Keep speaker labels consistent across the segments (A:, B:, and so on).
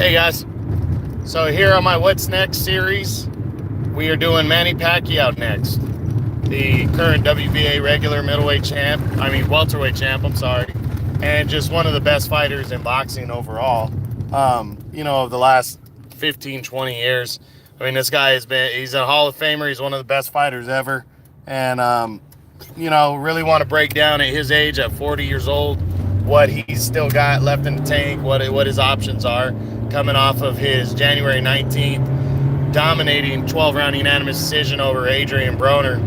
A: Hey guys, so here on my What's Next series, we are doing Manny Pacquiao next. The current WBA regular welterweight champ, I'm sorry, and just one of the best fighters in boxing overall. Of the last 15, 20 years. I mean, this guy he's a Hall of Famer. He's one of the best fighters ever. And, really want to break down at his age, at 40 years old, what he's still got left in the tank, what his options are, coming off of his January 19th dominating 12-round unanimous decision over Adrian Broner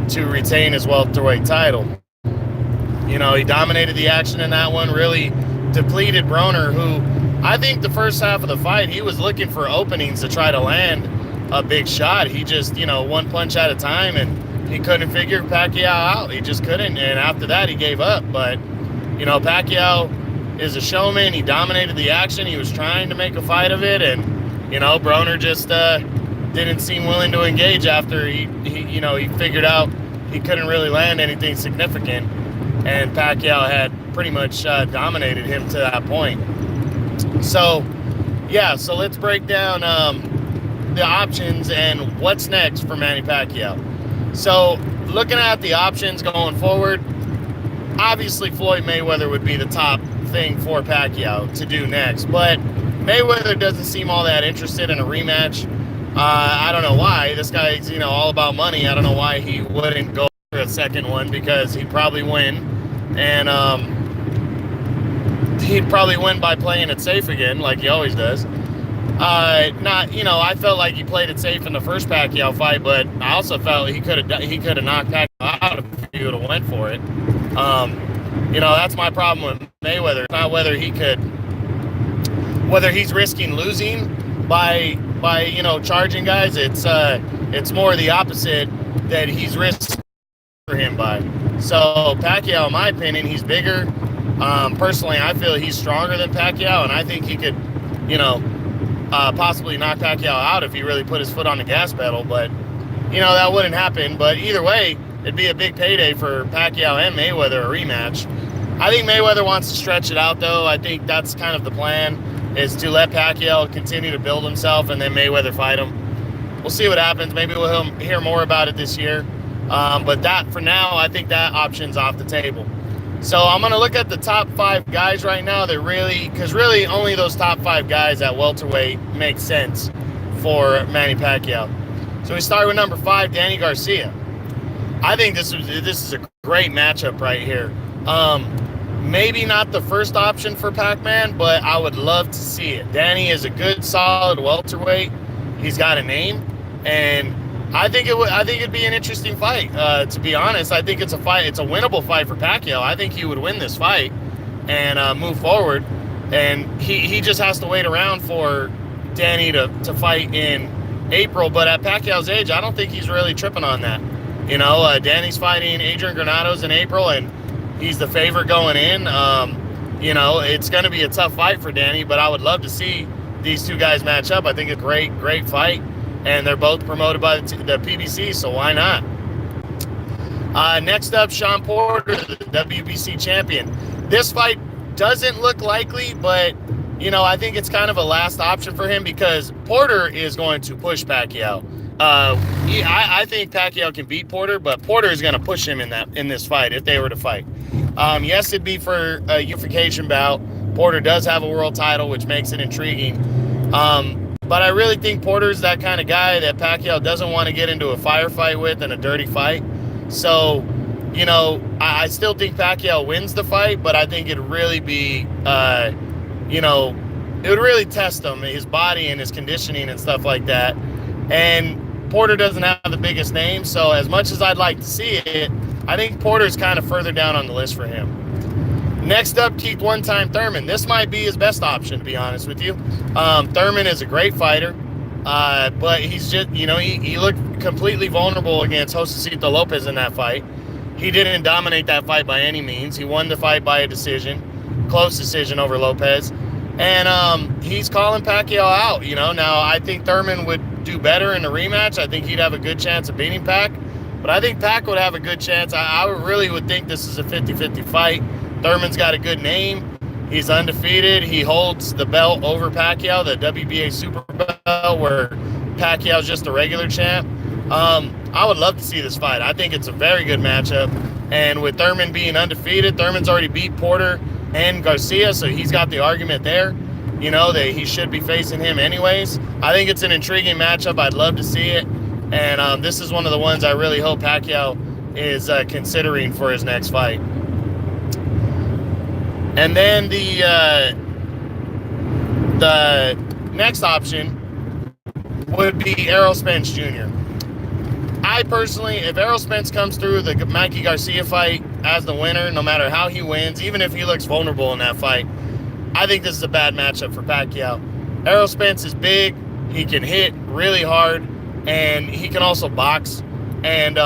A: to retain his welterweight title. He dominated the action in that one, really depleted Broner, who I think the first half of the fight, he was looking for openings to try to land a big shot. He just, one punch at a time, and he couldn't figure Pacquiao out. He just couldn't, and after that, he gave up. But, Pacquiao is a showman. He dominated the action. He was trying to make a fight of it, and, Broner just didn't seem willing to engage after he figured out he couldn't really land anything significant, and Pacquiao had pretty much dominated him to that point. So let's break down the options and what's next for Manny Pacquiao. So looking at the options going forward, obviously Floyd Mayweather would be the top thing for Pacquiao to do next, but Mayweather doesn't seem all that interested in a rematch. I don't know why. This guy's, all about money. I don't know why he wouldn't go for a second one, because he'd probably win. And he'd probably win by playing it safe again, like he always does. I felt like he played it safe in the first Pacquiao fight, but I also felt he could have knocked Pacquiao out if he would have went for it. That's my problem with Mayweather. It's not whether he's risking losing by charging guys. It's more the opposite, that he's risking for him by. So Pacquiao, in my opinion, he's bigger. Personally, I feel he's stronger than Pacquiao, and I think he could, possibly knock Pacquiao out if he really put his foot on the gas pedal. But, that wouldn't happen. But either way, it'd be a big payday for Pacquiao and Mayweather, a rematch. I think Mayweather wants to stretch it out, though. I think that's kind of the plan, is to let Pacquiao continue to build himself and then Mayweather fight him. We'll see what happens. Maybe we'll hear more about it this year. But that, for now, I think that option's off the table. So I'm going to look at the top 5 guys right now because really only those top 5 guys at welterweight make sense for Manny Pacquiao. So we start with number 5, Danny Garcia. I think this is a great matchup right here. Maybe not the first option for Pac-Man, but I would love to see it. Danny is a good, solid welterweight. He's got a name, and I think it'd be an interesting fight. To be honest, I think it's a winnable fight for Pacquiao. I think he would win this fight and move forward. And he just has to wait around for Danny to fight in April. But at Pacquiao's age, I don't think he's really tripping on that. Danny's fighting Adrian Granados in April, and he's the favorite going in. It's going to be a tough fight for Danny, but I would love to see these two guys match up. I think a great fight. And they're both promoted by the PBC, so why not? Next up, Shawn Porter, the WBC champion. This fight doesn't look likely, but, I think it's kind of a last option for him, because Porter is going to push Pacquiao. I think Pacquiao can beat Porter, but Porter is going to push him in this fight if they were to fight. Yes, it'd be for a unification bout. Porter does have a world title, which makes it intriguing. But I really think Porter's that kind of guy that Pacquiao doesn't want to get into a firefight with and a dirty fight. So, I still think Pacquiao wins the fight, but I think it'd really be, it would really test him, his body and his conditioning and stuff like that. And Porter doesn't have the biggest name, so as much as I'd like to see it, I think Porter's kind of further down on the list for him. Next up, Keith One-Time Thurman. This might be his best option, to be honest with you. Thurman is a great fighter, but he's just, he looked completely vulnerable against Josesito Lopez in that fight. He didn't dominate that fight by any means. He won the fight by a close decision over Lopez. And he's calling Pacquiao out, Now, I think Thurman would do better in the rematch. I think he'd have a good chance of beating Pac. But I think Pac would have a good chance. I really would think this is a 50-50 fight. Thurman's got a good name. He's undefeated. He holds the belt over Pacquiao, the WBA super belt, where Pacquiao's just a regular champ. I would love to see this fight. I think it's a very good matchup. And with Thurman being undefeated, Thurman's already beat Porter and Garcia, so he's got the argument there, you know, that he should be facing him anyways. I think it's an intriguing matchup. I'd love to see it. And this is one of the ones I really hope Pacquiao is considering for his next fight. And then the next option would be Errol Spence Jr. I personally, if Errol Spence comes through the Mikey Garcia fight as the winner, no matter how he wins, even if he looks vulnerable in that fight, I think this is a bad matchup for Pacquiao. Errol Spence is big, he can hit really hard, and he can also box. And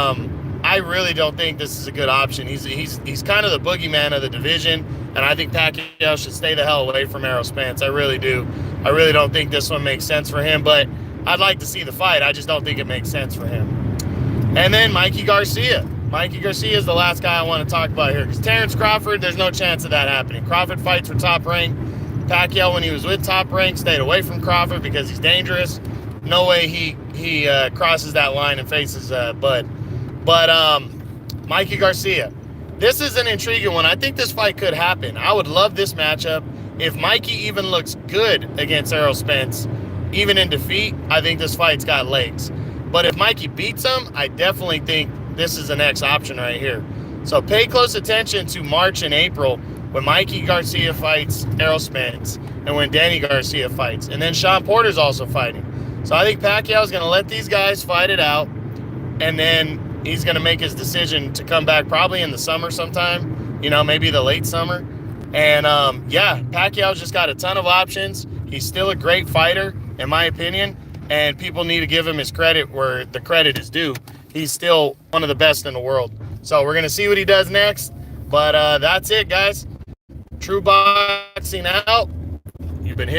A: I really don't think this is a good option. He's kind of the boogeyman of the division, and I think Pacquiao should stay the hell away from Errol Spence. I really do. I really don't think this one makes sense for him, but I'd like to see the fight. I just don't think it makes sense for him. And then Mikey Garcia. Mikey Garcia is the last guy I want to talk about here, because Terrence Crawford, there's no chance of that happening. Crawford fights for Top Rank. Pacquiao, when he was with Top Rank, stayed away from Crawford because he's dangerous. No way he crosses that line and faces Bud. But Mikey Garcia, this is an intriguing one. I think this fight could happen. I would love this matchup. If Mikey even looks good against Errol Spence, even in defeat, I think this fight's got legs. But if Mikey beats him, I definitely think this is the next option right here. So pay close attention to March and April when Mikey Garcia fights Errol Spence and when Danny Garcia fights. And then Sean Porter's also fighting. So I think Pacquiao's going to let these guys fight it out, and then he's going to make his decision to come back probably in the summer sometime, you know, maybe the late summer. And yeah, Pacquiao's just got a ton of options. He's still a great fighter, in my opinion, and people need to give him his credit where the credit is due. He's still one of the best in the world. So we're going to see what he does next. But that's it, guys. True Boxing out. You've been hit